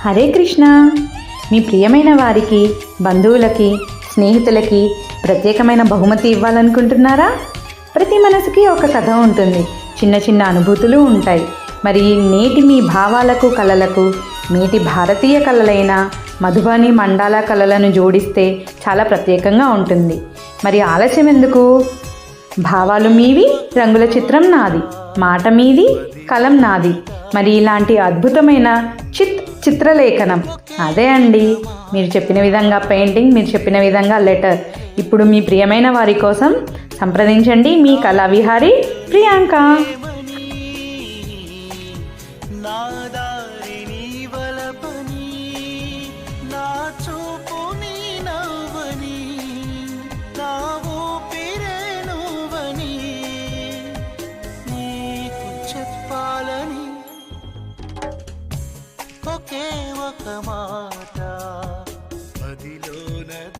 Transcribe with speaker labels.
Speaker 1: హరే కృష్ణ. మీ ప్రియమైన వారికి, బంధువులకి, స్నేహితులకి ప్రత్యేకమైన బహుమతి ఇవ్వాలనుకుంటున్నారా? ప్రతి మనసుకి ఒక కథ ఉంటుంది, చిన్న చిన్న అనుభూతులు ఉంటాయి. మరి నేటి మీ భావాలకు, కళలకు నేటి భారతీయ కళలైన మధుబని, మండాల కళలను జోడిస్తే చాలా ప్రత్యేకంగా ఉంటుంది. మరి ఆలస్యం ఎందుకు? భావాలు మీవి, రంగుల చిత్రం నాది, మాట మీది, కలం నాది. మరి ఇలాంటి అద్భుతమైన చిత్రలేఖనం అదే అండి. మీరు చెప్పిన విధంగా పెయింటింగ్, మీరు చెప్పిన విధంగా లెటర్. ఇప్పుడు మీ ప్రియమైన వారి కోసం సంప్రదించండి మీ కళా విహారి ప్రియాంక.
Speaker 2: ఒకే ఒక మాట